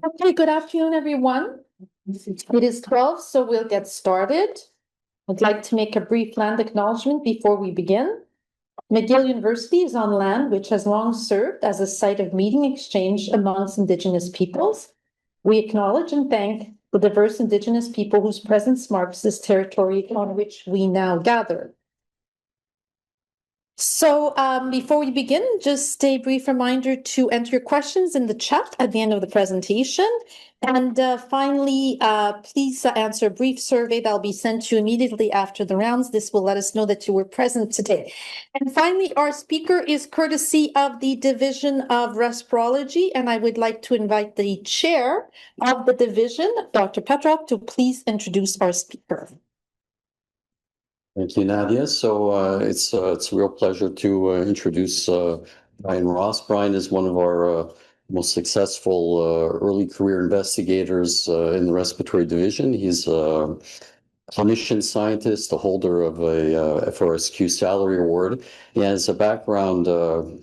Okay, good afternoon, everyone. It is 12, so we'll get started. I'd like to make a brief land acknowledgement before we begin. McGill University is on land which has long served as a site of meeting exchange amongst Indigenous peoples. We acknowledge and thank the diverse Indigenous people whose presence marks this territory on which we now gather. So before we begin, just a brief reminder to enter your questions in the chat at the end of the presentation. And finally, please answer a brief survey that will be sent to you immediately after the rounds. This will let us know that you were present today. And finally, our speaker is courtesy of the Division of Respirology, and I would like to invite the chair of the division, Dr. Petrov, to please introduce our speaker. Thank you, Nadia. So it's a real pleasure to introduce Bryan Ross. Bryan is one of our most successful early career investigators in the respiratory division. He's a Clinician-Scientist, a holder of a F.R.C.P.C salary award. He has a background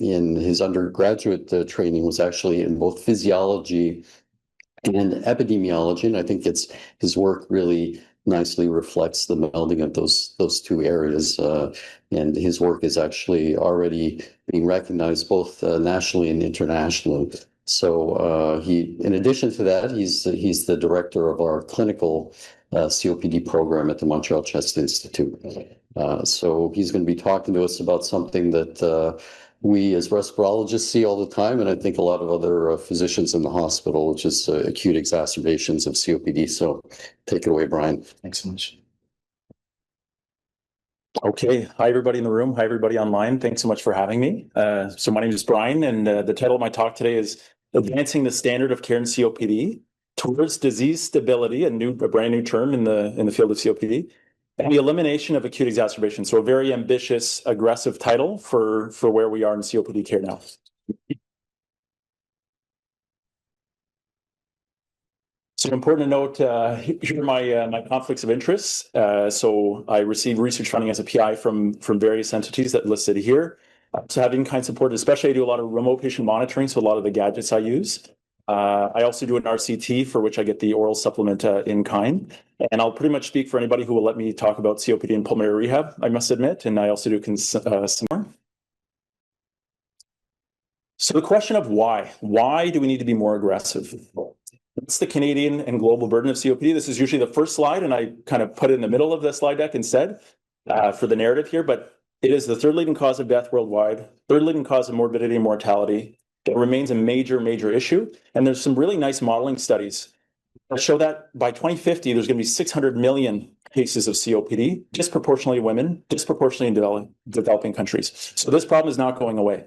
in his undergraduate training was actually in both physiology and epidemiology, and I think his work really nicely reflects the melding of those two areas, and his work is actually already being recognized both nationally and internationally. So in addition to that, he's the director of our clinical COPD program at the Montreal Chest Institute. So he's going to be talking to us about something that we as respirologists see all the time, and I think a lot of other physicians in the hospital, which is acute exacerbations of COPD. So take it away, Bryan. Thanks so much. Okay. Hi, everybody in the room. Hi, everybody online. Thanks so much for having me. So my name is Bryan, and the title of my talk today is Advancing the Standard of Care in COPD Towards Disease Stability, a brand new term in the field of COPD, and the elimination of acute exacerbation. So a very ambitious, aggressive title for where we are in COPD care now. So important to note, here are my conflicts of interest. So I receive research funding as a PI from various entities that listed here. So have in-kind support, especially I do a lot of remote patient monitoring, so a lot of the gadgets I use. I also do an RCT for which I get the oral supplement in kind. And I'll pretty much speak for anybody who will let me talk about COPD and pulmonary rehab, I must admit. And I also do some more. So the question of why. Why do we need to be more aggressive? What's the Canadian and global burden of COPD? This is usually the first slide, and I kind of put it in the middle of the slide deck instead for the narrative here. But it is the third leading cause of death worldwide, third leading cause of morbidity and mortality. It remains a major, major issue. And there's some really nice modeling studies that show that by 2050, there's going to be 600 million cases of COPD, disproportionately women, disproportionately in developing countries. So this problem is not going away.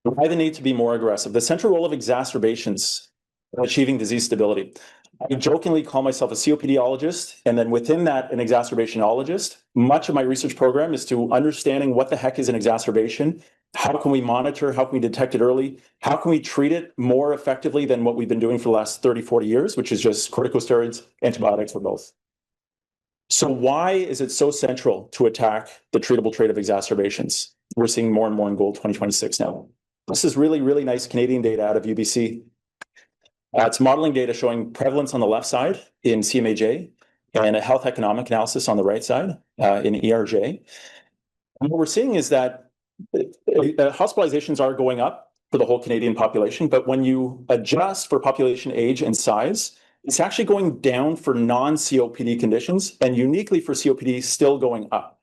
Why the need to be more aggressive? The central role of exacerbations in achieving disease stability. I jokingly call myself a COPDologist, and then within that, an exacerbationologist. Much of my research program is to understanding what the heck is an exacerbation. How can we monitor? How can we detect it early? How can we treat it more effectively than what we've been doing for the last 30, 40 years, which is just corticosteroids, antibiotics, or both? So why is it so central to attack the treatable trait of exacerbations? We're seeing more and more in GOLD 2026 now. This is really, really nice Canadian data out of UBC. It's modeling data showing prevalence on the left side in CMAJ and a health economic analysis on the right side in ERJ. And what we're seeing is that hospitalizations are going up for the whole Canadian population, but when you adjust for population age and size, it's actually going down for non-COPD conditions, and uniquely for COPD, still going up.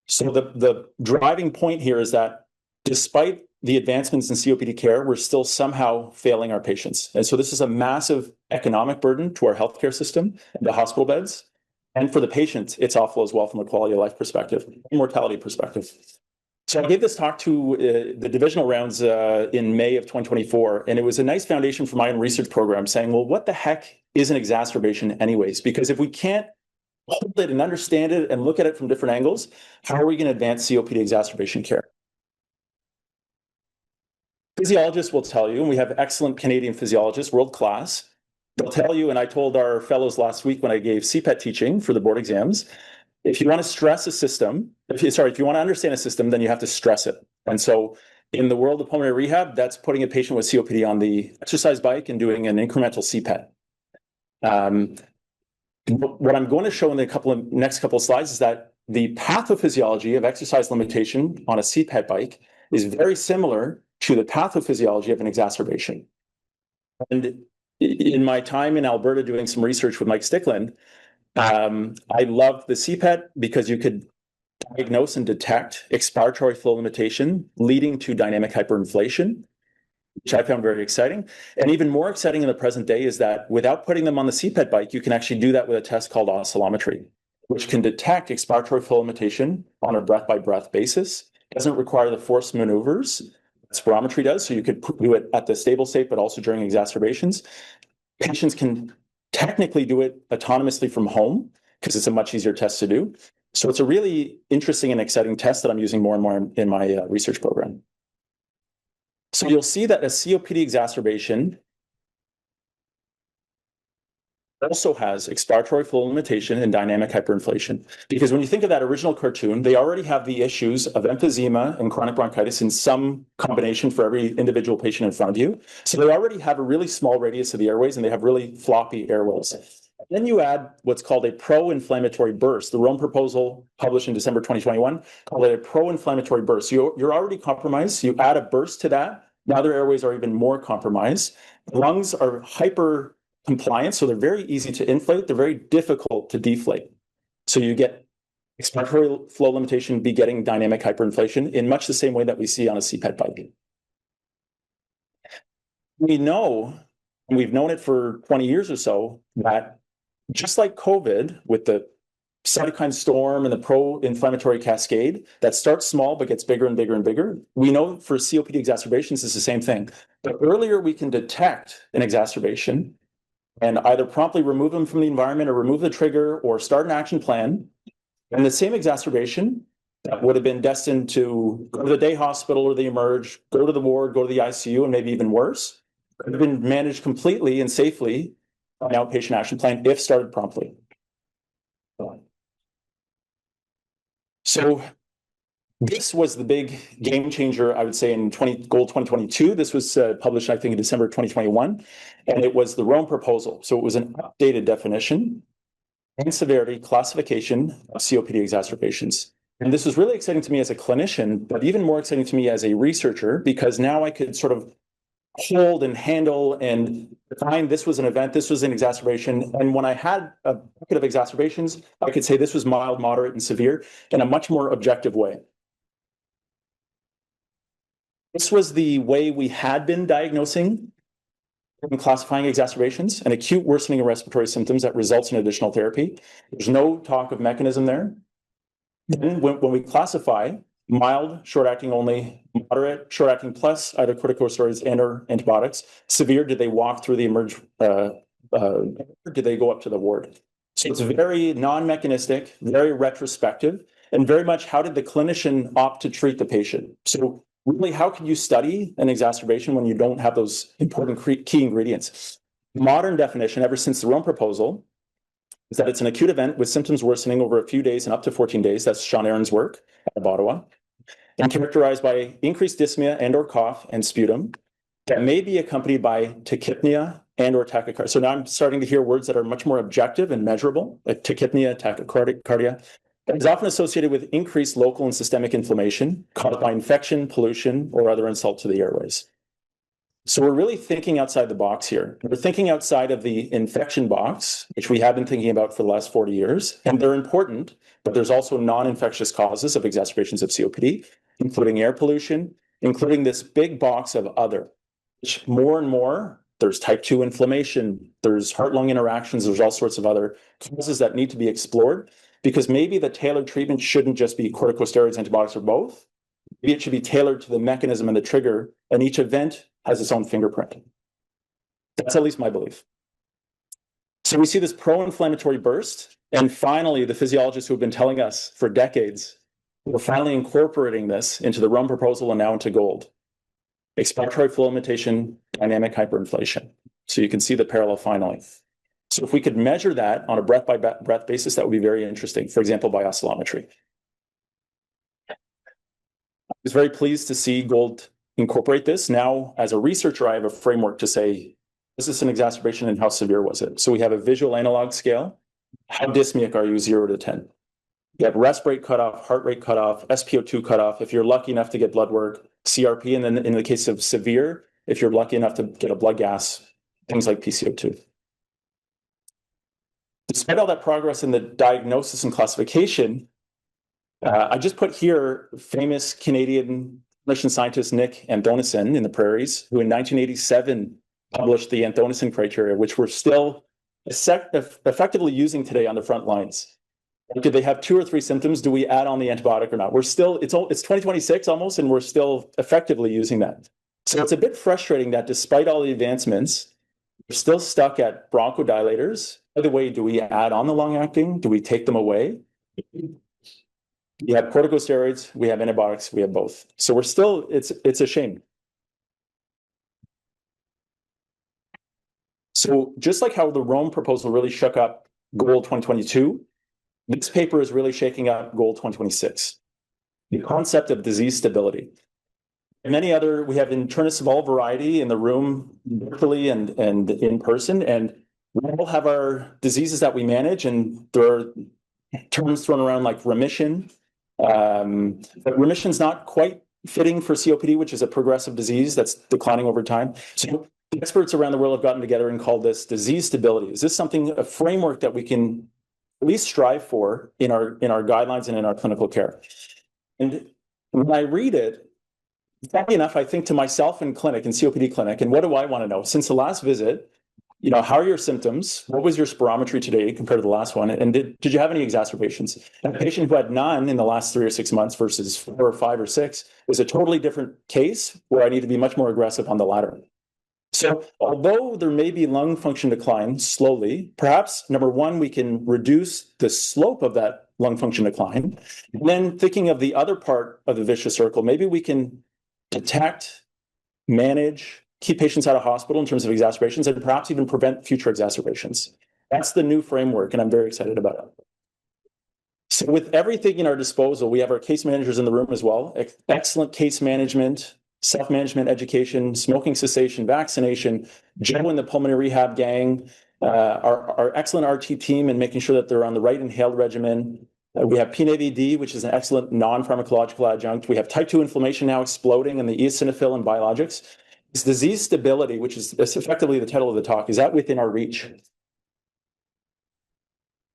So the driving point here is that despite the advancements in COPD care, we're still somehow failing our patients. And so this is a massive economic burden to our healthcare system and the hospital beds. And for the patient, it's awful as well from a quality of life perspective, mortality perspective. So I gave this talk to the divisional rounds in May of 2024, and it was a nice foundation for my own research program saying, well, what the heck is an exacerbation anyways? Because if we can't hold it and understand it and look at it from different angles, how are we going to advance COPD exacerbation care? Physiologists will tell you, and we have excellent Canadian physiologists, world-class. They'll tell you, and I told our fellows last week when I gave CPET teaching for the board exams, if you want to stress a system, if you want to understand a system, then you have to stress it. And so In the world of pulmonary rehab, that's putting a patient with COPD on the exercise bike and doing an incremental CPAP. What I'm going to show in the next couple of slides is that the pathophysiology of exercise limitation on a CPAP bike is very similar to the pathophysiology of an exacerbation. And in my time in Alberta doing some research with Mike Stickland, I loved the CPAP because you could diagnose and detect expiratory flow limitation leading to dynamic hyperinflation, which I found very exciting. And even more exciting in the present day is that without putting them on the CPAP bike, you can actually do that with a test called oscillometry, which can detect expiratory flow limitation on a breath-by-breath basis. It doesn't require the forced maneuvers that spirometry does, so you could do it at the stable state, but also during exacerbations. Patients can technically do it autonomously from home because it's a much easier test to do. So it's a really interesting and exciting test that I'm using more and more in my research program. So you'll see that a COPD exacerbation also has expiratory flow limitation and dynamic hyperinflation. Because when you think of that original cartoon, they already have the issues of emphysema and chronic bronchitis in some combination for every individual patient in front of you. So they already have a really small radius of the airways and they have really floppy airways. Then you add what's called a pro-inflammatory burst. The Rome proposal published in December 2021 called it a pro-inflammatory burst. You're already compromised. You add a burst to that. Now their airways are even more compromised. The lungs are hyper compliant, so they're very easy to inflate. They're very difficult to deflate. So you get expiratory flow limitation begetting dynamic hyperinflation in much the same way that we see on a CPAP bike. We know, and we've known it for 20 years or so, that just like COVID with the cytokine storm and the pro-inflammatory cascade that starts small but gets bigger and bigger and bigger, we know for COPD exacerbations it's the same thing. The earlier we can detect an exacerbation and either promptly remove them from the environment or remove the trigger or start an action plan, and the same exacerbation that would have been destined to go to the day hospital or the emerge, go to the ward, go to the ICU, and maybe even worse, could have been managed completely and safely by an outpatient action plan if started promptly. So this was the big game changer, I would say, in Gold 2022. This was published, I think, in December 2021, and it was the Rome proposal. So it was an updated definition and severity classification of COPD exacerbations. And this was really exciting to me as a clinician, but even more exciting to me as a researcher, because now I could sort of hold and handle and define this was an event, this was an exacerbation. And when I had a bucket of exacerbations, I could say this was mild, moderate, and severe in a much more objective way. This was the way we had been diagnosing and classifying exacerbations, an acute worsening of respiratory symptoms that results in additional therapy. There's no talk of mechanism there. Then when we classify mild, short-acting only, moderate, short-acting plus either corticosteroids and or antibiotics, severe, did they walk through the emerge, did they go up to the ward? So it's very non-mechanistic, very retrospective, and very much how did the clinician opt to treat the patient? So really, how can you study an exacerbation when you don't have those important key ingredients? Modern definition, ever since the Rome proposal, is that it's an acute event with symptoms worsening over a few days and up to 14 days. That's Sean Aaron's work out of Ottawa, and characterized by increased dyspnea and or cough and sputum that may be accompanied by tachypnea and or tachycardia. So now I'm starting to hear words that are much more objective and measurable, like tachypnea, tachycardia. It is often associated with increased local and systemic inflammation caused by infection, pollution, or other insult to the airways. So we're really thinking outside the box here. We're thinking outside of the infection box, which we have been thinking about for the last 40 years, and they're important, but there's also non-infectious causes of exacerbations of COPD, including air pollution, including this big box of other, which more and more, there's type 2 inflammation, there's heart-lung interactions, there's all sorts of other causes that need to be explored, because maybe the tailored treatment shouldn't just be corticosteroids, antibiotics, or both. Maybe it should be tailored to the mechanism and the trigger, and each event has its own fingerprint. That's at least my belief. So we see this pro-inflammatory burst, and finally, the physiologists who have been telling us for decades, we're finally incorporating this into the Rome proposal and now into Gold. Expiratory flow limitation, dynamic hyperinflation. So you can see the parallel finally. So if we could measure that on a breath-by-breath basis, that would be very interesting, for example, by oscillometry. I was very pleased to see Gold incorporate this. Now, as a researcher, I have a framework to say, is this an exacerbation and how severe was it? So we have a visual analog scale. How dyspneic are you, 0 to 10? You have rest rate cutoff, heart rate cutoff, SpO2 cutoff. If you're lucky enough to get blood work, CRP, and then in the case of severe, if you're lucky enough to get a blood gas, things like PCO2. Despite all that progress in the diagnosis and classification, I just put here famous Canadian clinician-scientist Nick Anthonison in the prairies, who in 1987 published the Anthonison criteria, which we're still effectively using today on the front lines. Do they have 2 or 3 symptoms? Do we add on the antibiotic or not? We're still, it's 2026 almost, and we're still effectively using that. So it's a bit frustrating that despite all the advancements, we're still stuck at bronchodilators. By the way, do we add on the long-acting? Do we take them away? We have corticosteroids, we have antibiotics, we have both. So we're still, it's a shame. So just like how the Rome proposal really shook up Goal 2022, this paper is really shaking up Goal 2026. The concept of disease stability. And many other, we have internists of all variety in the room, virtually and in person, and we all have our diseases that we manage, and there are terms thrown around like remission. But remission's not quite fitting for COPD, which is a progressive disease that's declining over time. So experts around the world have gotten together and called this disease stability. Is this something, a framework that we can at least strive for in our guidelines and in our clinical care? And when I read it, funny enough, I think to myself in clinic, in COPD clinic, and what do I want to know? Since the last visit, you know, how are your symptoms? What was your spirometry today compared to the last one? And did you have any exacerbations? And a patient who had none in the last 3 or 6 months versus 4 or 5 or 6 is a totally different case where I need to be much more aggressive on the latter. So although there may be lung function decline slowly, perhaps, number one, we can reduce the slope of that lung function decline. And then thinking of the other part of the vicious circle, maybe we can detect, manage, keep patients out of hospital in terms of exacerbations, and perhaps even prevent future exacerbations. That's the new framework, and I'm very excited about it. So with everything in our disposal, we have our case managers in the room as well. Excellent case management, self-management education, smoking cessation, vaccination, Joe and the pulmonary rehab gang, our excellent RT team in making sure that they're on the right inhaled regimen. We have PNAVD, which is an excellent non-pharmacological adjunct. We have type 2 inflammation now exploding, and the eosinophil and biologics. This disease stability, which is effectively the title of the talk, is that within our reach?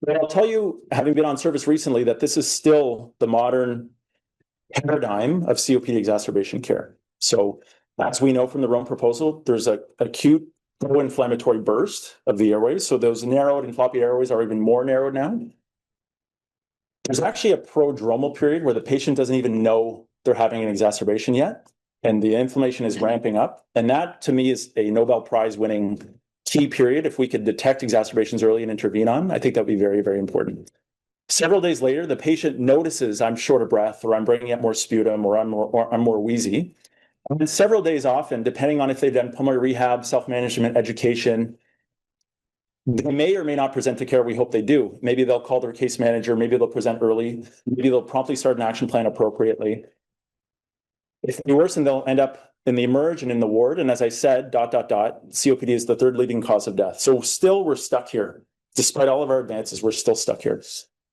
But I'll tell you, having been on service recently, that this is still the modern paradigm of COPD exacerbation care. So as we know from the Rome proposal, there's an acute pro-inflammatory burst of the airways. So those narrowed and floppy airways are even more narrowed now. There's actually a prodromal period where the patient doesn't even know they're having an exacerbation yet, and the inflammation is ramping up. And that, to me, is a Nobel Prize winning key period. If we could detect exacerbations early and intervene on, I think that would be very, very important. Several days later, the patient notices I'm short of breath, or I'm bringing up more sputum, or I'm more wheezy. And then several days often, depending on if they've done pulmonary rehab, self-management, education, they may or may not present to care. We hope they do. Maybe they'll call their case manager. Maybe they'll present early. Maybe they'll promptly start an action plan appropriately. If they worsen, they'll end up in the emerge and in the ward. And as I said, ... COPD is the 3rd leading cause of death. So still we're stuck here. Despite all of our advances, we're still stuck here.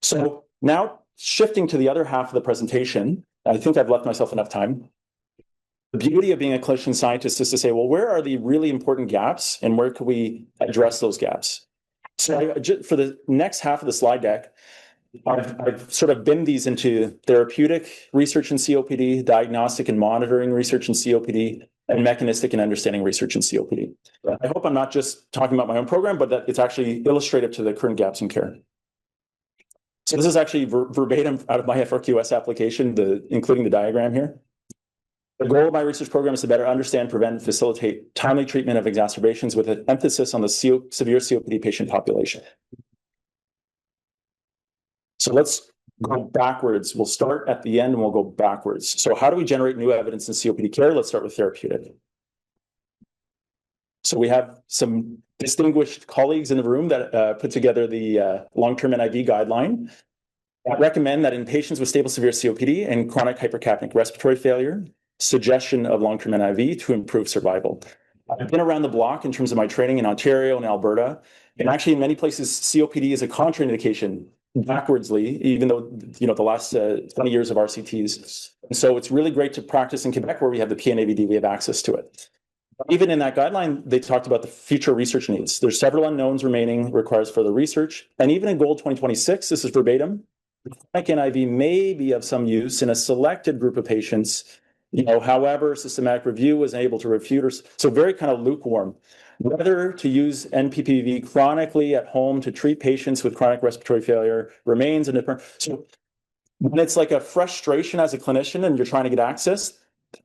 So now shifting to the other half of the presentation, I think I've left myself enough time. The beauty of being a clinician scientist is to say, well, where are the really important gaps and where could we address those gaps? So for the next half of the slide deck, I've sort of binned these into therapeutic research in COPD, diagnostic and monitoring research in COPD, and mechanistic and understanding research in COPD. I hope I'm not just talking about my own program, but that it's actually illustrative to the current gaps in care. So this is actually verbatim out of my F.R.C.P.C application, including the diagram here. The goal of my research program is to better understand, prevent, and facilitate timely treatment of exacerbations with an emphasis on the severe COPD patient population. So let's go backwards. We'll start at the end and we'll go backwards. So how do we generate new evidence in COPD care? Let's start with therapeutic. So we have some distinguished colleagues in the room that put together the long-term NIV guideline. I recommend that in patients with stable severe COPD and chronic hypercapnic respiratory failure, suggestion of long-term NIV to improve survival. I've been around the block in terms of my training in Ontario and Alberta, and actually in many places, COPD is a contraindication backwardsly, even though, the last 20 years of RCTs. And so it's really great to practice in Quebec where we have the PNAVD, we have access to it. Even in that guideline, they talked about the future research needs. There's several unknowns remaining, requires further research. And even in Goal 2026, this is verbatim, chronic NIV may be of some use in a selected group of patients, however, systematic review was able to refute, or so very kind of lukewarm. Whether to use NPPV chronically at home to treat patients with chronic respiratory failure remains a different. So when it's like a frustration as a clinician and you're trying to get access,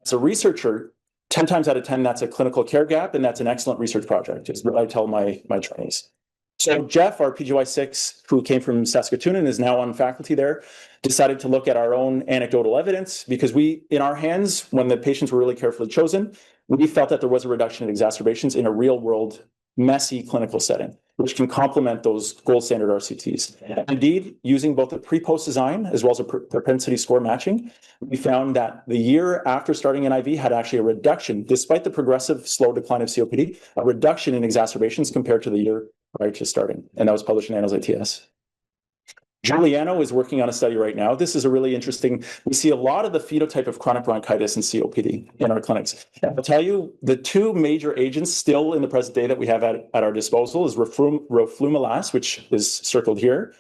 as a researcher, 10 times out of 10, that's a clinical care gap, and that's an excellent research project, is what I tell my trainees. So Jeff, our PGY6, who came from Saskatoon and is now on faculty there, decided to look at our own anecdotal evidence because in our hands, when the patients were really carefully chosen, we felt that there was a reduction in exacerbations in a real-world, messy clinical setting, which can complement those gold standard RCTs. And indeed, using both the pre-post design as well as a propensity score matching, we found that the year after starting NIV had actually a reduction, despite the progressive slow decline of COPD, a reduction in exacerbations compared to the year prior to starting. And that was published in Annals ATS. Giuliano is working on a study right now. This is a really interesting, we see a lot of the phenotype of chronic bronchitis and COPD in our clinics. And I'll tell you, the two major agents still in the present day that we have at our disposal is roflumilast, which is circled here,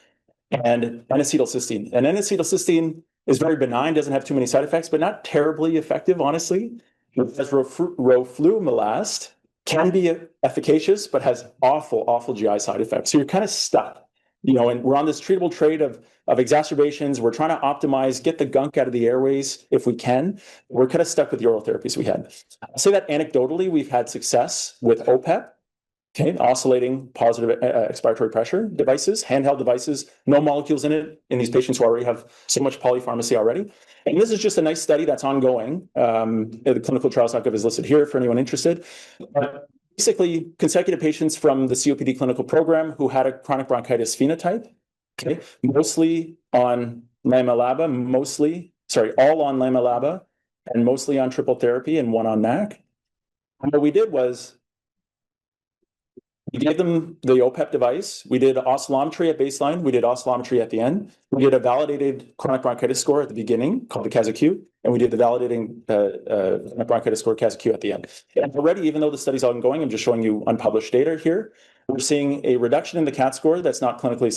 and N-acetylcysteine. And N-acetylcysteine is very benign, doesn't have too many side effects, but not terribly effective, honestly. Whereas roflumilast can be efficacious, but has awful GI side effects. So you're kind of stuck. And we're on this treatable trade of exacerbations. We're trying to optimize, get the gunk out of the airways if we can. We're kind of stuck with the oral therapies we had. I'll say that anecdotally, we've had success with OPEP, oscillating positive expiratory pressure devices, handheld devices, no molecules in it in these patients who already have so much polypharmacy already. And this is just a nice study that's ongoing. The clinicaltrials.gov is listed here for anyone interested. Basically, consecutive patients from the COPD clinical program who had a chronic bronchitis phenotype, mostly on LAMA-LABA, all on LAMA-LABA, and mostly on triple therapy and one on MAC. And what we did was, we gave them the OPEP device. We did oscillometry at baseline. We did oscillometry at the end. We did a validated chronic bronchitis score at the beginning called the Acute, and we did the validating chronic bronchitis score Acute at the end. And already, even though the study's ongoing, I'm just showing you unpublished data here. We're seeing a reduction in the CAT score that's not clinically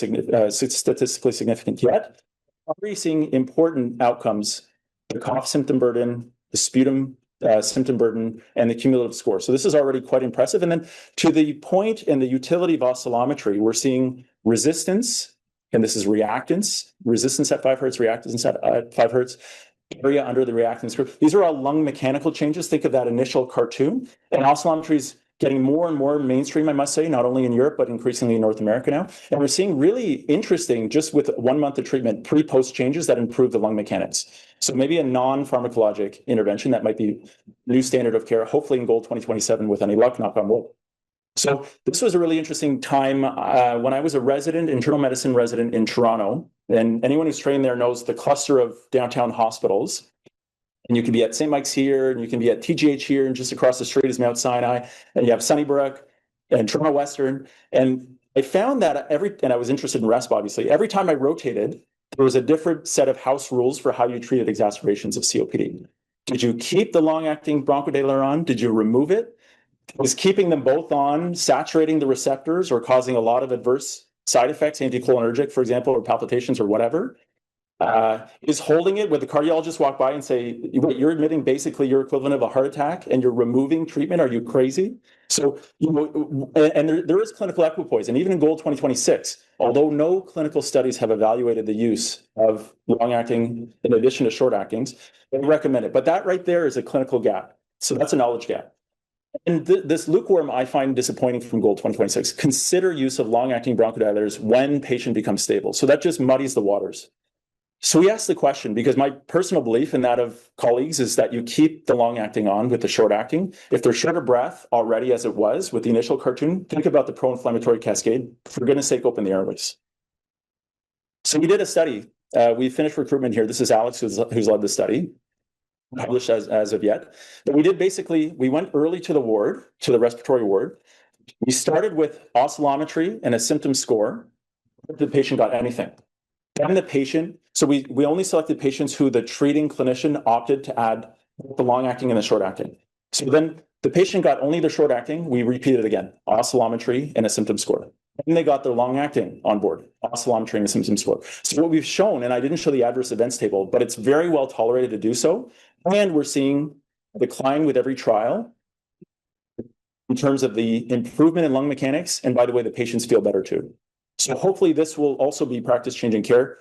statistically significant yet. We're already seeing important outcomes: the cough symptom burden, the sputum symptom burden, and the cumulative score. So this is already quite impressive. And then to the point and the utility of oscillometry, we're seeing resistance, and this is reactance, resistance at 5 hertz, reactance at 5 hertz, area under the reactance curve. These are all lung mechanical changes. Think of that initial cartoon. And oscillometry is getting more and more mainstream, I must say, not only in Europe, but increasingly in North America now. And we're seeing really interesting, just with 1 month of treatment, pre-post changes that improve the lung mechanics. So maybe a non-pharmacologic intervention that might be new standard of care, hopefully in Goal 2027 with any luck, knock on wood. So this was a really interesting time when I was a resident, internal medicine resident in Toronto. And anyone who's trained there knows the cluster of downtown hospitals. And you can be at St. Mike's here, and you can be at TGH here, and just across the street is Mount Sinai, and you have Sunnybrook and Toronto Western. And I found that and I was interested in RESP, obviously, every time I rotated, there was a different set of house rules for how you treated exacerbations of COPD. Did you keep the long-acting bronchodilator on? Did you remove it? Was keeping them both on saturating the receptors or causing a lot of adverse side effects, anticholinergic, for example, or palpitations or whatever? Is holding it when the cardiologist walk by and say, you're admitting basically your equivalent of a heart attack and you're removing treatment? Are you crazy? So, and there is clinical equipoise. And even in Goal 2026, although no clinical studies have evaluated the use of long-acting in addition to short-actings, they recommend it. But that right there is a clinical gap. So that's a knowledge gap. And this lukewarm I find disappointing from Goal 2026. Consider use of long-acting bronchodilators when patient becomes stable. So that just muddies the waters. So we asked the question, because my personal belief and that of colleagues is that you keep the long-acting on with the short-acting. If they're short of breath already, as it was with the initial cartoon, think about the pro-inflammatory cascade. For goodness sake, open the airways. So we did a study. We finished recruitment here. This is Alex who's led the study. published as of yet. But we did basically, we went early to the ward, to the respiratory ward. We started with oscillometry and a symptom score. The patient got anything. Then the patient, so we only selected patients who the treating clinician opted to add the long-acting and the short-acting. So then the patient got only the short-acting. We repeated again, oscillometry and a symptom score. And they got their long-acting on board, oscillometry and a symptom score. So what we've shown, and I didn't show the adverse events table, but it's very well tolerated to do so. And we're seeing a decline with every trial in terms of the improvement in lung mechanics. And by the way, the patients feel better too. So hopefully this will also be practice-changing care.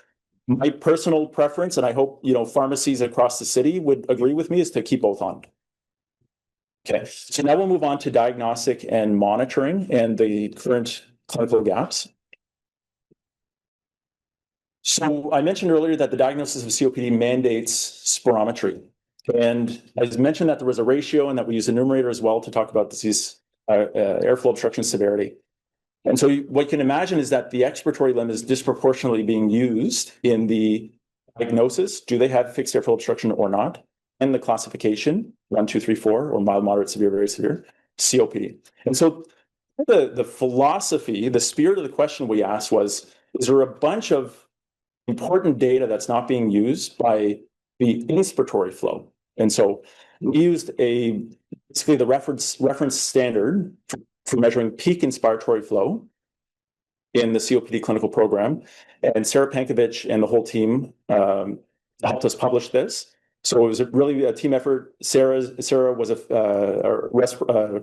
My personal preference, and I hope pharmacies across the city would agree with me, is to keep both on. Okay, so now we'll move on to diagnostic and monitoring and the current clinical gaps. So I mentioned earlier that the diagnosis of COPD mandates spirometry. And I mentioned that there was a ratio and that we use the numerator as well to talk about disease airflow obstruction severity. And so what you can imagine is that the expiratory limb is disproportionately being used in the diagnosis. Do they have fixed airflow obstruction or not? And the classification, 1, 2, 3, 4, or mild, moderate, severe, very severe, COPD. And so the philosophy, the spirit of the question we asked was, is there a bunch of important data that's not being used by the inspiratory flow? And so we used basically the reference standard for measuring peak inspiratory flow in the COPD clinical program. And Sarah Pankovic and the whole team helped us publish this. So it was really a team effort. Sarah was a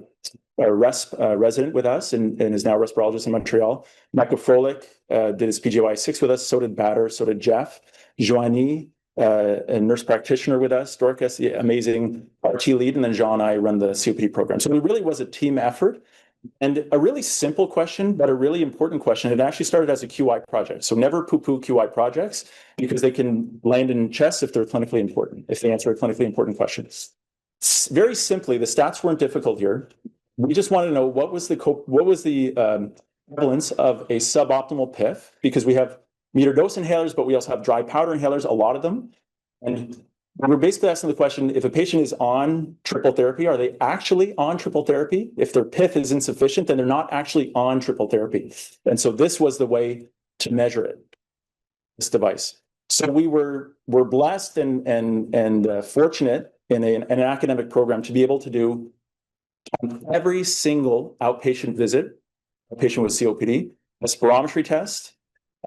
resident with us and is now a respirologist in Montreal. Michael Froelich did his PGY6 with us. So did Batter. So did Jeff. Joanie, a nurse practitioner with us. Dorcas, the amazing RT lead. And then Jean and I run the COPD program. So it really was a team effort. And a really simple question, but a really important question. It actually started as a QI project. So never poo-poo QI projects because they can land in chess if they're clinically important, if they answer a clinically important question. Very simply, the stats weren't difficult here. We just wanted to know what was the prevalence of a suboptimal PIF, because we have meter dose inhalers, but we also have dry powder inhalers, a lot of them. And we're basically asking the question, if a patient is on triple therapy, are they actually on triple therapy? If their PIF is insufficient, then they're not actually on triple therapy. And so this was the way to measure it, this device. So we were blessed and fortunate in an academic program to be able to do on every single outpatient visit, a patient with COPD, a spirometry test,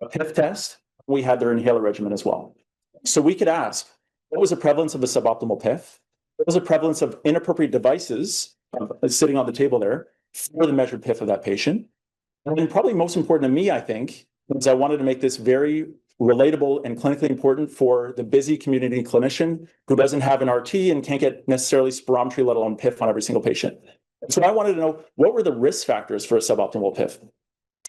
a PIF test. We had their inhaler regimen as well. So we could ask, what was the prevalence of a suboptimal PIF? What was the prevalence of inappropriate devices sitting on the table there for the measured PIF of that patient? And then probably most important to me, I think, is I wanted to make this very relatable and clinically important for the busy community clinician who doesn't have an RT and can't get necessarily spirometry, let alone PIF on every single patient. And so I wanted to know, what were the risk factors for a suboptimal PIF?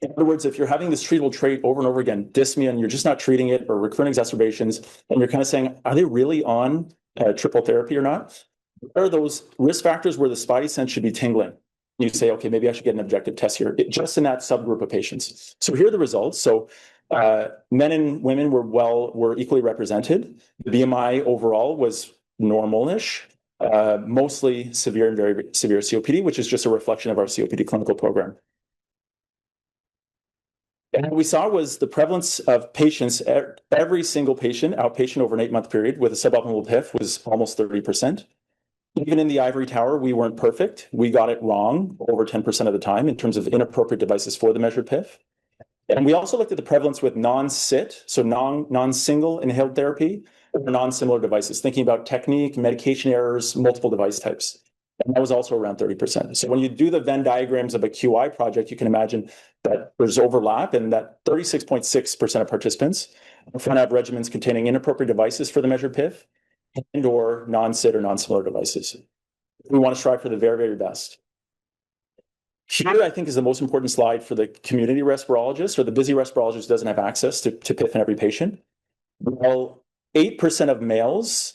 In other words, if you're having this treatable trait over and over again, dyspnea, and you're just not treating it, or recurrent exacerbations, and you're kind of saying, are they really on triple therapy or not? What are those risk factors where the spidey sense should be tingling? You say, okay, maybe I should get an objective test here, just in that subgroup of patients. So here are the results. So men and women were equally represented. The BMI overall was normalish, mostly severe and very severe COPD, which is just a reflection of our COPD clinical program. And what we saw was the prevalence of patients, every single patient, outpatient over an 8-month period with a suboptimal PIF was almost 30%. Even in the ivory tower, we weren't perfect. We got it wrong over 10% of the time in terms of inappropriate devices for the measured PIF. And we also looked at the prevalence with non-SIT, so non-single inhaled therapy, or non-similar devices, thinking about technique, medication errors, multiple device types. And that was also around 30%. So when you do the Venn diagrams of a QI project, you can imagine that there's overlap and that 36.6% of participants found out regimens containing inappropriate devices for the measured PIF and or non-SIT or non-similar devices. We want to strive for the very, very best. Here, I think, is the most important slide for the community respirologist or the busy respirologist who doesn't have access to PIF in every patient. Well, 8% of males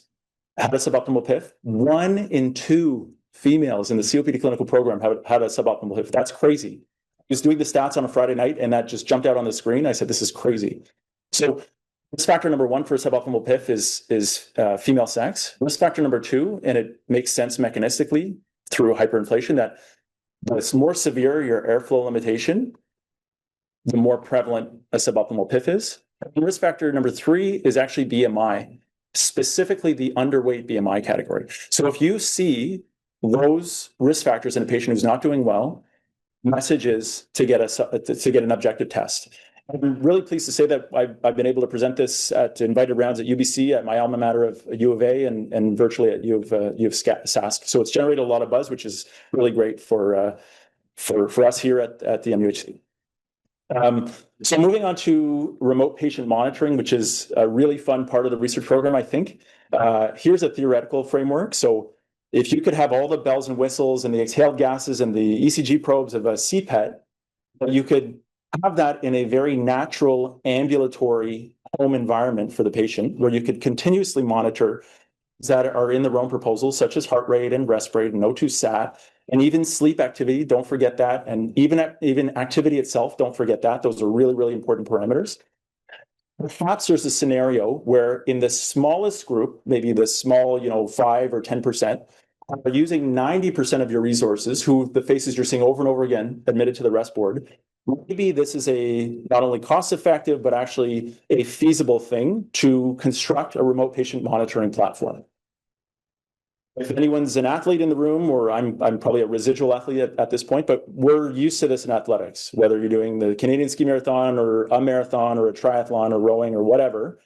had a suboptimal PIF. 1 in 2 females in the COPD clinical program had a suboptimal PIF. That's crazy. I was doing the stats on a Friday night and that just jumped out on the screen. I said, this is crazy. So Risk factor number 1 for suboptimal PIF is female sex. Risk factor number 2, and it makes sense mechanistically through hyperinflation, that it's more severe your airflow limitation, the more prevalent a suboptimal PIF is. And risk factor number 3 is actually BMI, specifically the underweight BMI category. So if you see those risk factors in a patient who's not doing well, message is to get an objective test. I'm really pleased to say that I've been able to present this at invited rounds at UBC, at my alma mater of U of A, and virtually at U of Sask. So it's generated a lot of buzz, which is really great for us here at the MUHC. So moving on to remote patient monitoring, which is a really fun part of the research program, I think. Here's a theoretical framework. So if you could have all the bells and whistles and the exhaled gases and the ECG probes of a CPET, you could have that in a very natural ambulatory home environment for the patient, where you could continuously monitor that are in the Rome proposals, such as heart rate and rest rate and O2 sat, and even sleep activity, don't forget that, and even activity itself, don't forget that. Those are really, really important parameters. Perhaps there's a scenario where in the smallest group, maybe the small, 5 or 10%, are using 90% of your resources, who the faces you're seeing over and over again admitted to the rest board. Maybe this is not only cost-effective, but actually a feasible thing to construct a remote patient monitoring platform. If anyone's an athlete in the room, or I'm probably a residual athlete at this point, but we're used to this in athletics, whether you're doing the Canadian Ski Marathon or a marathon or a triathlon or rowing or whatever,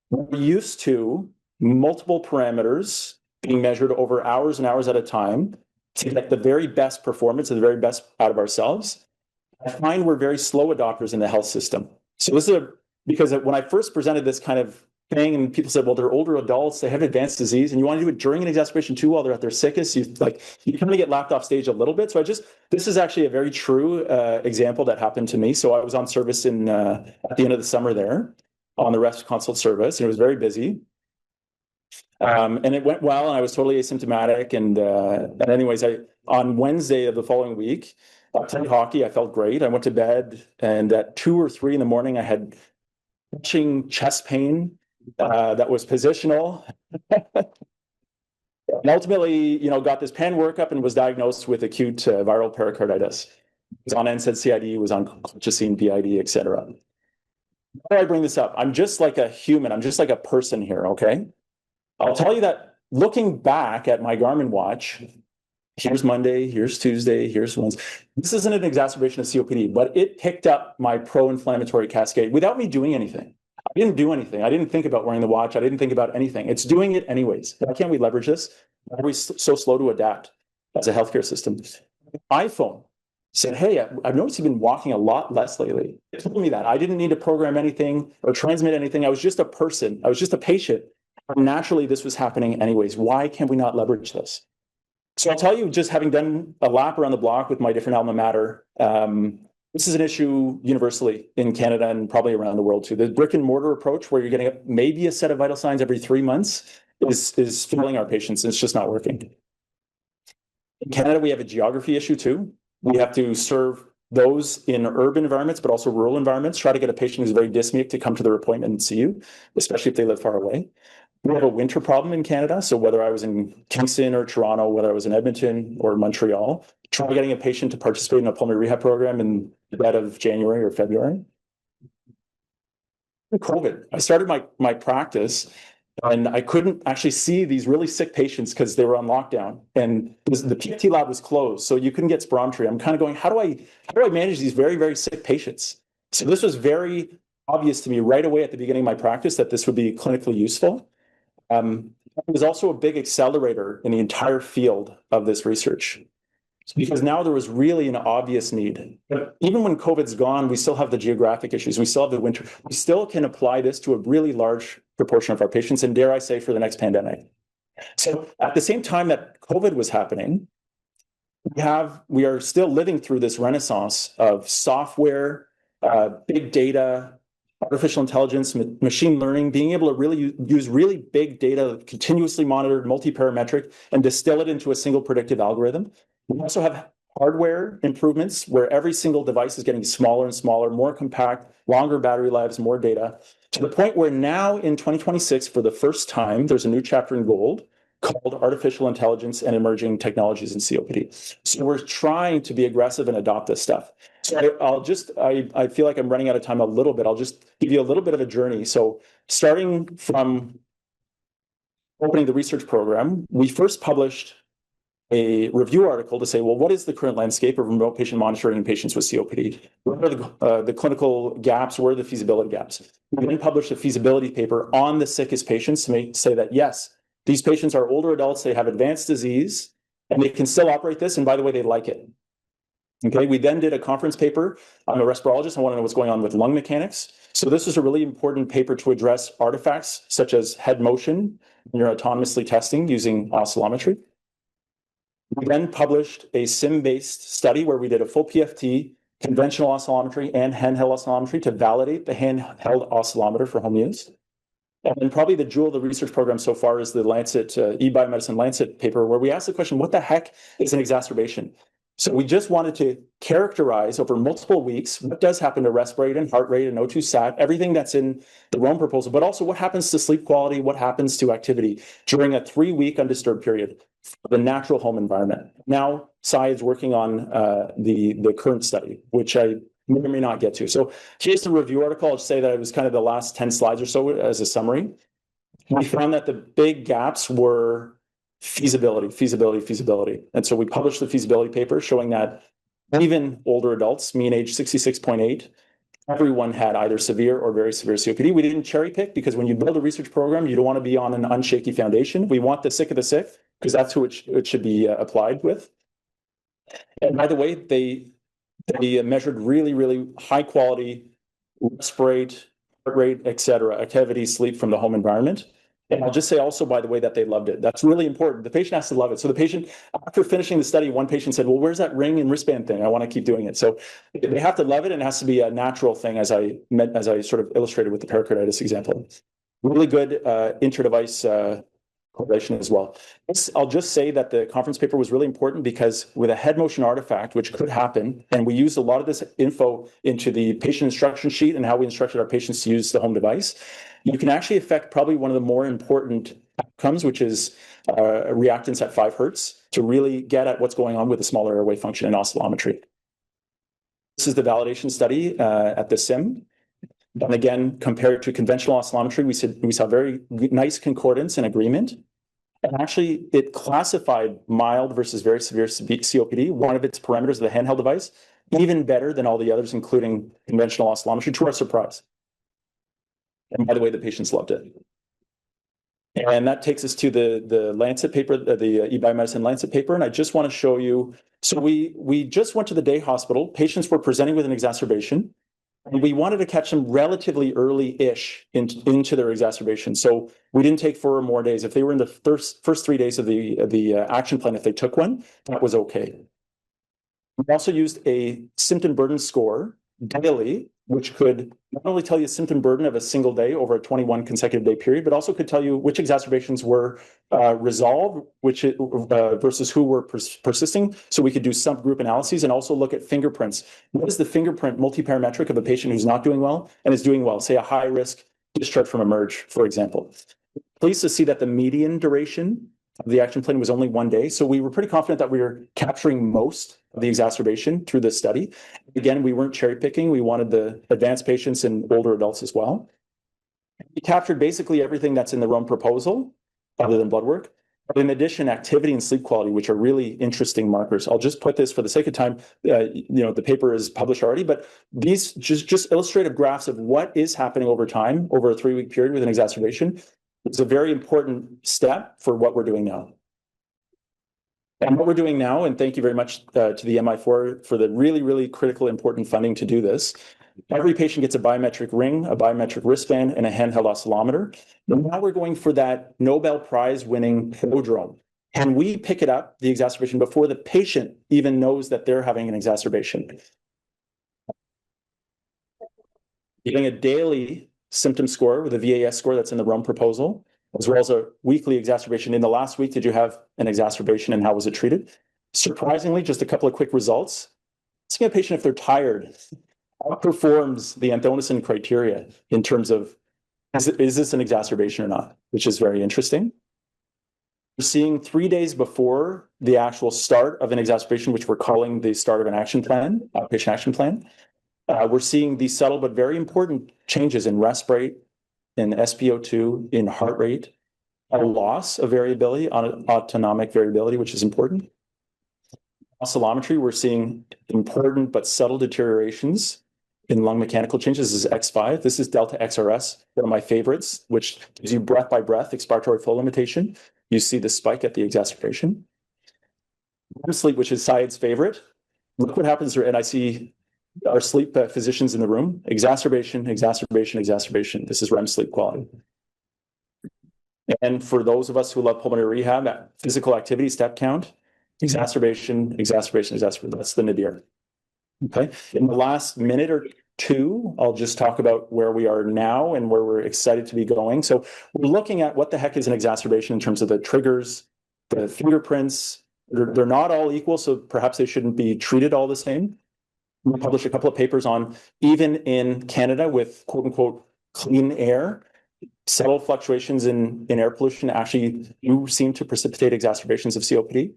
we're used to multiple parameters being measured over hours and hours at a time to get the very best performance and the very best out of ourselves. I find we're very slow adopters in the health system. So this is because when I first presented this kind of thing, and people said, well, they're older adults, they have advanced disease, and you want to do it during an exacerbation too, while they're at their sickest, you kind of get laughed off stage a little bit. So this is actually a very true example that happened to me. So I was on service at the end of the summer there on the Rest Consult service, and it was very busy. And it went well, and I was totally asymptomatic. And anyways, on Wednesday of the following week, I played hockey. I felt great. I went to bed, and at 2 or 3 in the morning, I had crushing chest pain that was positional. And ultimately, got this pan workup and was diagnosed with acute viral pericarditis. Was on NSAID CID, was on colchicine, PID, et cetera. Why do I bring this up? I'm just like a human. I'm just like a person here, okay? I'll tell you that looking back at my Garmin watch, here's Monday, here's Tuesday, here's Wednesday. This isn't an exacerbation of COPD, but it picked up my pro-inflammatory cascade without me doing anything. I didn't do anything. I didn't think about wearing the watch. I didn't think about anything. It's doing it anyways. Why can't we leverage this? Why are we so slow to adapt as a healthcare system? iPhone said, hey, I've noticed you've been walking a lot less lately. It told me that. I didn't need to program anything or transmit anything. I was just a person. I was just a patient. Naturally, this was happening anyways. Why can't we not leverage this? So I'll tell you, just having done a lap around the block with my different alma mater, this is an issue universally in Canada and probably around the world too. The brick and mortar approach, where you're getting maybe a set of vital signs every 3 months, is failing our patients. It's just not working. In Canada, we have a geography issue too. We have to serve those in urban environments, but also rural environments. Try to get a patient who's very dyspneic to come to their appointment and see you, especially if they live far away. We have a winter problem in Canada. So whether I was in Kingston or Toronto, whether I was in Edmonton or Montreal, try getting a patient to participate in a pulmonary rehab program in the dead of January or February. COVID, I started my practice, and I couldn't actually see these really sick patients because they were on lockdown, and the PT lab was closed, so you couldn't get spirometry. I'm kind of going, how do I manage these very, very sick patients? So this was very obvious to me right away at the beginning of my practice that this would be clinically useful. It was also a big accelerator in the entire field of this research, because now there was really an obvious need. But even when COVID's gone, we still have the geographic issues. We still have the winter. We still can apply this to a really large proportion of our patients, and dare I say, for the next pandemic. So at the same time that COVID was happening, we are still living through this renaissance of software, big data, artificial intelligence, machine learning, being able to really use really big data, continuously monitored, multi-parametric, and distill it into a single predictive algorithm. We also have hardware improvements where every single device is getting smaller and smaller, more compact, longer battery lives, more data. to the point where now in 2026, for the first time, there's a new chapter in gold called Artificial Intelligence and Emerging Technologies in COPD. So we're trying to be aggressive and adopt this stuff. So I feel like I'm running out of time a little bit. I'll just give you a little bit of a journey. So starting from opening the research program, we first published a review article to say, well, what is the current landscape of remote patient monitoring in patients with COPD? What are the clinical gaps? Where are the feasibility gaps? We then published a feasibility paper on the sickest patients to say that, yes, these patients are older adults, they have advanced disease, and they can still operate this, and by the way, they like it. Okay, we then did a conference paper. I'm a respirologist. I want to know what's going on with lung mechanics. So this was a really important paper to address artifacts such as head motion when you're autonomously testing using oscillometry. We then published a SIM-based study where we did a full PFT, conventional oscillometry, and handheld oscillometry to validate the handheld oscillometer for home use. And then probably the jewel of the research program so far is the Lancet, eBiomedicine Lancet paper, where we asked the question, what the heck is an exacerbation? So we just wanted to characterize over multiple weeks what does happen to respiratory rate and heart rate and O2 sat, everything that's in the Rome proposal, but also what happens to sleep quality, what happens to activity during a 3-week undisturbed period, the natural home environment. Now, Sai is working on the current study, which I may or may not get to. So here's the review article. I'll just say that it was kind of the last 10 slides or so as a summary. We found that the big gaps were feasibility. And so we published the feasibility paper showing that even older adults, mean age 66.8, everyone had either severe or very severe COPD. We didn't cherry pick because when you build a research program, you don't want to be on an unshaky foundation. We want the sick of the sick because that's who it should be applied with. And by the way, they measured really, really high quality respirate, heart rate, et cetera, activity, sleep from the home environment. And I'll just say also, by the way, that they loved it. That's really important. The patient has to love it. So the patient, after finishing the study, one patient said, well, where's that ring and wristband thing? I want to keep doing it. So they have to love it, and it has to be a natural thing, as I sort of illustrated with the pericarditis example. Really good inter-device correlation as well. I'll just say that the conference paper was really important because with a head motion artifact, which could happen, and we used a lot of this info into the patient instruction sheet and how we instructed our patients to use the home device, you can actually affect probably one of the more important outcomes, which is reactance at 5 hertz, to really get at what's going on with the smaller airway function in oscillometry. This is the validation study at the SIM. And again, compared to conventional oscillometry, we saw very nice concordance and agreement. And actually, it classified mild versus very severe COPD, one of its parameters of the handheld device, even better than all the others, including conventional oscillometry, to our surprise. And by the way, the patients loved it. And that takes us to the Lancet paper, the eBiomedicine Lancet paper. And I just want to show you, so we just went to the day hospital. Patients were presenting with an exacerbation. And we wanted to catch them relatively early-ish into their exacerbation. So we didn't take 4 or more days. If they were in the first 3 days of the action plan, if they took one, that was okay. We also used a symptom burden score daily, which could not only tell you symptom burden of a single day over a 21 consecutive day period, but also could tell you which exacerbations were resolved, versus who were persisting. So we could do subgroup analyses and also look at fingerprints. What is the fingerprint multiparametric of a patient who's not doing well and is doing well? Say a high risk discharge from eMERGE, for example. Pleased to see that the median duration of the action plan was only 1 day. So we were pretty confident that we were capturing most of the exacerbation through this study. Again, we weren't cherry picking. We wanted the advanced patients and older adults as well. We captured basically everything that's in the Rome proposal, other than blood work. But in addition, activity and sleep quality, which are really interesting markers. I'll just put this for the sake of time. The paper is published already, but these just illustrative graphs of what is happening over time, over a 3-week period with an exacerbation. It's a very important step for what we're doing now. And what we're doing now, and thank you very much to the MI4 for the really, really critical, important funding to do this. Every patient gets a biometric ring, a biometric wristband, and a handheld oscillometer. And now we're going for that Nobel Prize winning prodrome. And we pick it up, the exacerbation, before the patient even knows that they're having an exacerbation. Getting a daily symptom score with a VAS score that's in the Rome proposal, as well as a weekly exacerbation. In the last week, did you have an exacerbation and how was it treated? Surprisingly, just a couple of quick results. Asking a patient if they're tired outperforms the Anthonison criteria in terms of is this an exacerbation or not, which is very interesting. We're seeing 3 days before the actual start of an exacerbation, which we're calling the start of an action plan, outpatient action plan. We're seeing these subtle but very important changes in rest rate, in SpO2, in heart rate, a loss of variability, autonomic variability, which is important. Oscillometry, we're seeing important but subtle deteriorations in lung mechanical changes. This is X5. This is delta XRS, one of my favorites, which gives you breath by breath expiratory flow limitation. You see the spike at the exacerbation. REM sleep, which is Syed's favorite. Look what happens there, and I see our sleep physicians in the room. Exacerbation, exacerbation, exacerbation. This is REM sleep quality. And for those of us who love pulmonary rehab, physical activity, step count, exacerbation, exacerbation, exacerbation. That's the nadir. Okay. In the last minute or two, I'll just talk about where we are now and where we're excited to be going. So we're looking at what the heck is an exacerbation in terms of the triggers, the fingerprints. They're not all equal, so perhaps they shouldn't be treated all the same. We published a couple of papers on, even in Canada with quote unquote clean air, subtle fluctuations in air pollution actually do seem to precipitate exacerbations of COPD.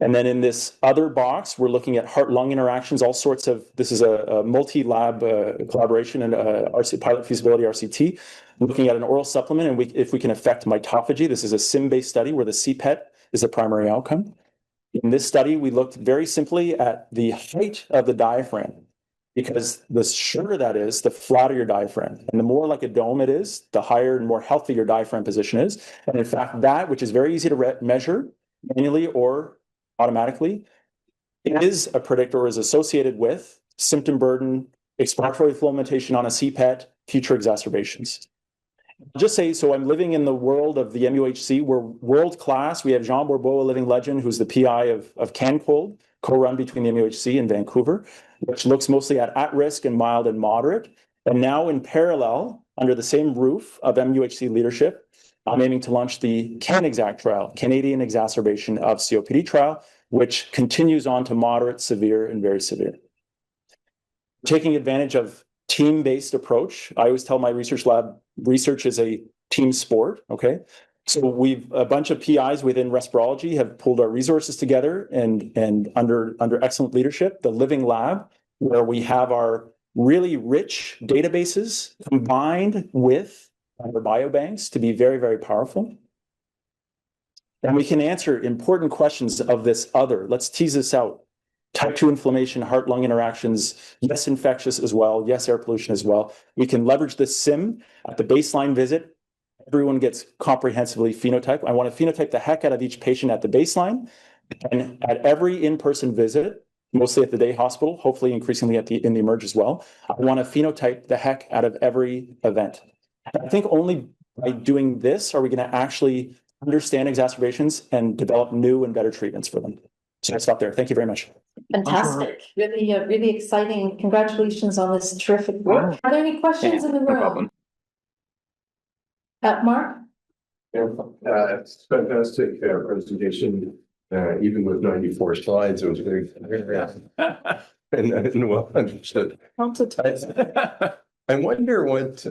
And then in this other box, we're looking at heart-lung interactions, all sorts of, this is a multi-lab collaboration and RC, pilot feasibility RCT, looking at an oral supplement and if we can affect mitophagy. This is a SIM-based study where the CPET is the primary outcome. In this study, we looked very simply at the height of the diaphragm, because the shorter that is, the flatter your diaphragm. And the more like a dome it is, the higher and more healthy your diaphragm position is. And in fact, that, which is very easy to measure manually or automatically, it is a predictor or is associated with symptom burden, expiratory flow limitation on a CPET, future exacerbations. I'll just say, so I'm living in the world of the M.UHC. We're world class. We have Jean Bourbeau, a living legend, who's the PI of CanCold, co-run between the M.UHC and Vancouver, which looks mostly at risk and mild and moderate. And now in parallel, under the same roof of M.UHC leadership, I'm aiming to launch the CanExact trial, Canadian Exacerbation of COPD trial, which continues on to moderate, severe, and very severe. Taking advantage of team-based approach. I always tell my research lab, research is a team sport, okay? So a bunch of PIs within Respirology have pulled our resources together and under excellent leadership, the living lab, where we have our really rich databases combined with our biobanks to be very, very powerful. And we can answer important questions of this other. Let's tease this out. Type 2 inflammation, heart-lung interactions, yes, infectious as well, yes, air pollution as well. We can leverage this SIM at the baseline visit. Everyone gets comprehensively phenotyped. I want to phenotype the heck out of each patient at the baseline. And at every in-person visit, mostly at the day hospital, hopefully increasingly in the emerge as well, I want to phenotype the heck out of every event. And I think only by doing this are we going to actually understand exacerbations and develop new and better treatments for them. So I'll stop there. Thank you very much. Fantastic. Really, really exciting. Congratulations on this terrific work. Are there any questions in the room? No problem. Mark? It's fantastic presentation, even with 94 slides. It was very and well understood. I wonder what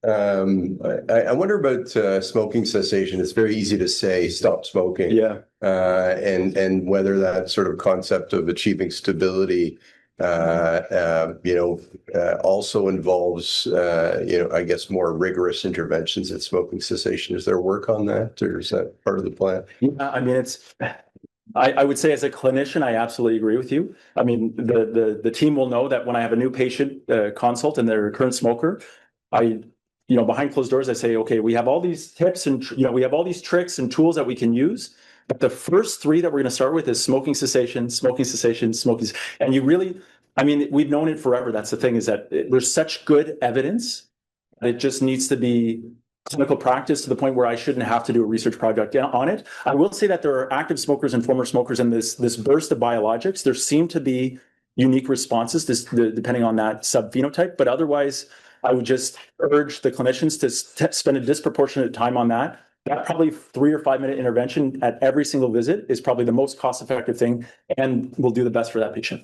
I wonder about smoking cessation. It's very easy to say stop smoking, and whether that sort of concept of achieving stability, also involves, I guess more rigorous interventions at smoking cessation. Is there work on that, or is that part of the plan? Yeah, I mean, I would say as a clinician, I absolutely agree with you. I mean, the team will know that when I have a new patient consult and they're a current smoker, behind closed doors, I say, okay, we have all these tips and, we have all these tricks and tools that we can use. But the first three that we're going to start with is smoking cessation, smoking cessation, smoking. And you really, I mean, we've known it forever. That's the thing, is that there's such good evidence that it just needs to be clinical practice to the point where I shouldn't have to do a research project on it. I will say that there are active smokers and former smokers in this burst of biologics. There seem to be unique responses depending on that subphenotype, but otherwise I would just urge the clinicians to spend a disproportionate time on that. That probably 3 or 5 minute intervention at every single visit is probably the most cost-effective thing and will do the best for that patient.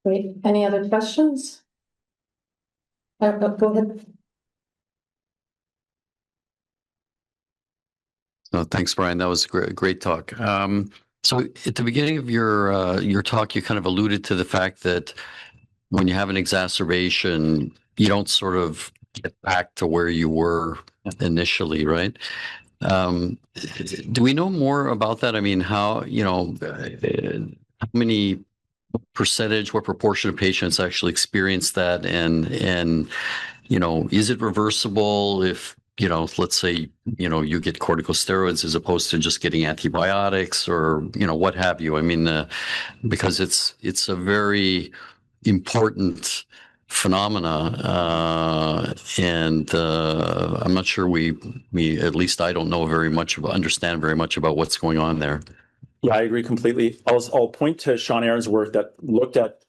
Great. Any other questions? Go ahead. No, thanks, Brian. That was a great talk. So at the beginning of your talk, you kind of alluded to the fact that when you have an exacerbation, you don't sort of get back to where you were initially, right? Do we know more about that? I mean, how many percentage, what proportion of patients actually experience that, and is it reversible if let's say you get corticosteroids as opposed to just getting antibiotics, or what have you? I mean, because it's a very important phenomena, and I'm not sure we at least I don't know understand very much about what's going on there. Yeah, I agree completely. I'll point to Sean Aaron's work that looked at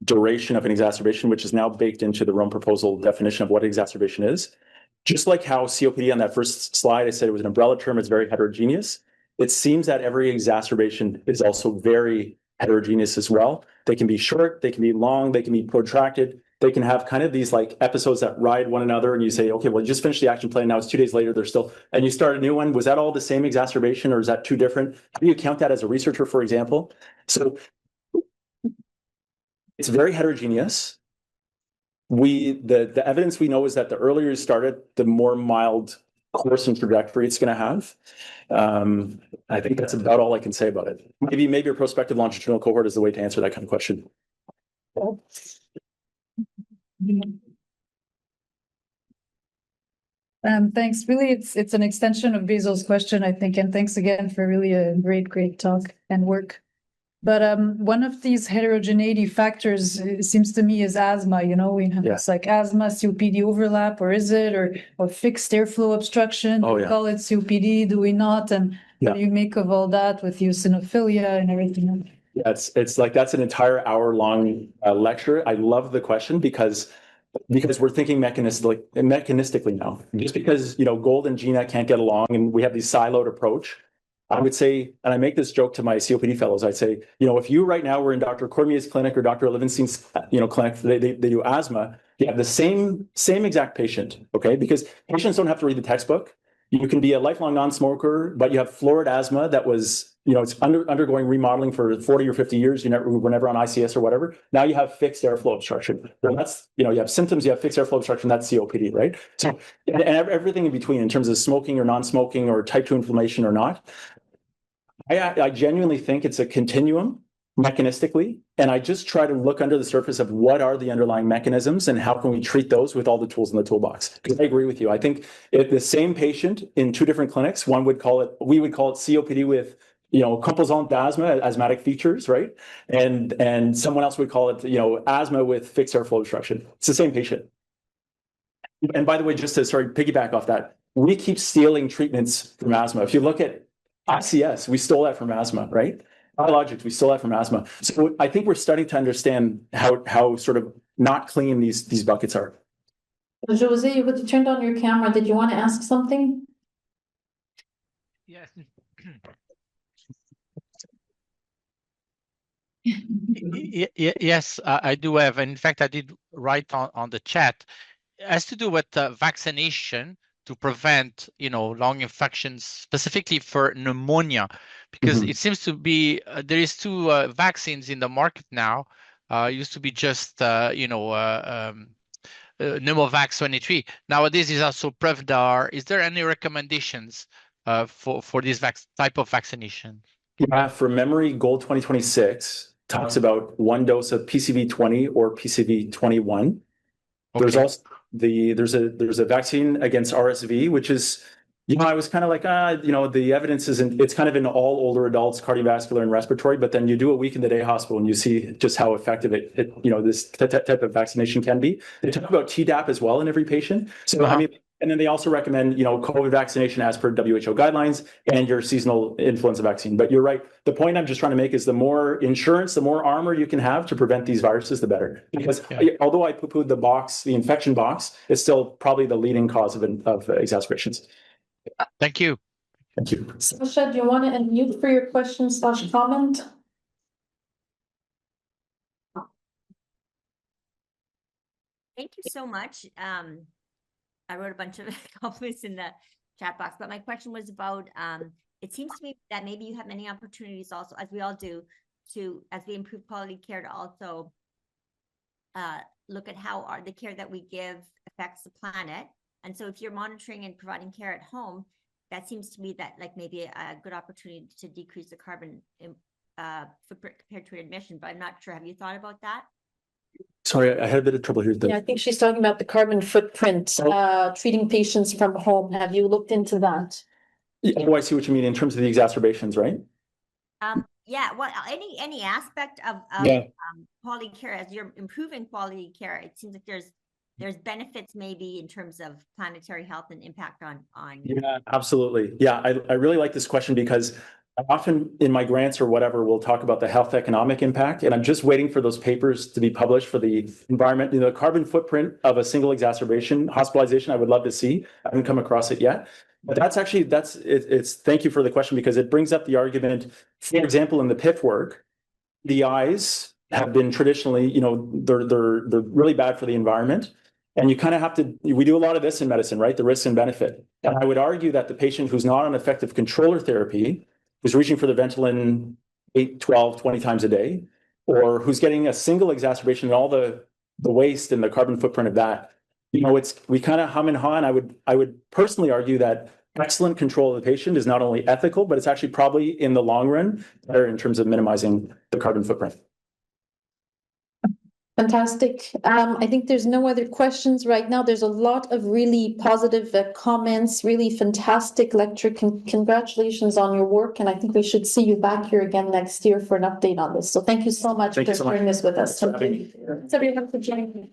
duration of an exacerbation, which is now baked into the Rome proposal definition of what exacerbation is. Just like how COPD on that first slide, I said it was an umbrella term, it's very heterogeneous. It seems that every exacerbation is also very heterogeneous as well. They can be short, they can be long, they can be protracted. They can have kind of these like episodes that ride one another, and you say, okay, well, you just finished the action plan. Now it's 2 days later, they're still, and you start a new one. Was that all the same exacerbation, or is that two different? How do you count that as a researcher, for example? So it's very heterogeneous. The evidence we know is that the earlier you start it, the more mild course and trajectory it's going to have. I think that's about all I can say about it. Maybe a prospective longitudinal cohort is the way to answer that kind of question. Thanks. Really, it's an extension of Basil's question, I think, and thanks again for really a great talk and work. But one of these heterogeneity factors, it seems to me, is asthma. It's like asthma, COPD overlap, or is it, or fixed airflow obstruction? Oh, we call it COPD, do we not? And what do you make of all that with eosinophilia and everything? Yeah, it's like that's an entire hour-long lecture. I love the question because we're thinking mechanistically now. Just because Gold and Gina can't get along and we have this siloed approach, I would say, and I make this joke to my COPD fellows, I'd say, if you right now were in Dr. Cormier's clinic or Dr. Levinstein's clinic, they do asthma, you have the same exact patient, okay? Because patients don't have to read the textbook. You can be a lifelong non-smoker, but you have florid asthma that was, it's undergoing remodeling for 40 or 50 years. You were never on ICS or whatever. Now you have fixed airflow obstruction. Well, that's, you have symptoms, you have fixed airflow obstruction, that's COPD, right? So, and everything in between in terms of smoking or non-smoking or type 2 inflammation or not. I genuinely think it's a continuum mechanistically, and I just try to look under the surface of what are the underlying mechanisms and how can we treat those with all the tools in the toolbox. Because I agree with you. I think if the same patient in two different clinics, we would call it COPD with composant asthma, asthmatic features, right? And someone else would call it asthma with fixed airflow obstruction. It's the same patient. And by the way, just to piggyback off that, we keep stealing treatments from asthma. If you look at ICS, we stole that from asthma, right? Biologics, we stole that from asthma. So I think we're starting to understand how sort of not clean these buckets are. Jose, you turned on your camera. Did you want to ask something? Yes. Yes, I do have. In fact, I did write on the chat. It has to do with vaccination to prevent, lung infections, specifically for pneumonia, because it seems to be there is two vaccines in the market now. It used to be just, Pneumovax 23. Nowadays, is also Prevdar. Is there any recommendations for this type of vaccination? Yeah, from memory, Gold 2026 talks about one dose of PCV20 or PCV21. Okay. There's also there's a vaccine against RSV, which is, I was kind of like, the evidence isn't, it's kind of in all older adults, cardiovascular and respiratory, but then you do a week in the day hospital and you see just how effective this type of vaccination can be. They talk about Tdap as well in every patient. So, and then they also recommend, COVID vaccination as per WHO guidelines and your seasonal influenza vaccine. But you're right. The point I'm just trying to make is the more insurance, the more armor you can have to prevent these viruses, the better. Because although I poo-pooed the infection box, it's still probably the leading cause of exacerbations. Thank you. Thank you. Sasha, do you want to unmute for your question/comment? Thank you so much. I wrote a bunch of compliments in the chat box, but my question was about, it seems to me that maybe you have many opportunities also, as we all do, to, as we improve quality care, to also look at how the care that we give affects the planet. And so if you're monitoring and providing care at home, that seems to me that like maybe a good opportunity to decrease the carbon footprint compared to admission, but I'm not sure. Have you thought about that? Sorry, I had a bit of trouble here. Yeah, I think she's talking about the carbon footprint, treating patients from home. Have you looked into that? Oh, I see what you mean in terms of the exacerbations, right? Yeah, well, any aspect of quality care, as you're improving quality care, it seems like there's benefits maybe in terms of planetary health and impact on. Yeah, absolutely. Yeah, I really like this question because often in my grants or whatever, we'll talk about the health economic impact, and I'm just waiting for those papers to be published for the environment. The carbon footprint of a single exacerbation, hospitalization, I would love to see. I haven't come across it yet. But that's actually, thank you for the question, because it brings up the argument, for example, in the PIF work, the eyes have been traditionally, they're really bad for the environment. And you kind of have to, we do a lot of this in medicine, right? The risk and benefit. And I would argue that the patient who's not on effective controller therapy, who's reaching for the Ventolin 8, 12, 20 times a day, or who's getting a single exacerbation and all the waste and the carbon footprint of that, we kind of hum and haw. And I would personally argue that excellent control of the patient is not only ethical, but it's actually probably in the long run better in terms of minimizing the carbon footprint. Fantastic. I think there's no other questions right now. There's a lot of really positive comments, really fantastic lecture. Congratulations on your work. And I think we should see you back here again next year for an update on this. So thank you so much for sharing this with us. Thank you. Everyone for joining me.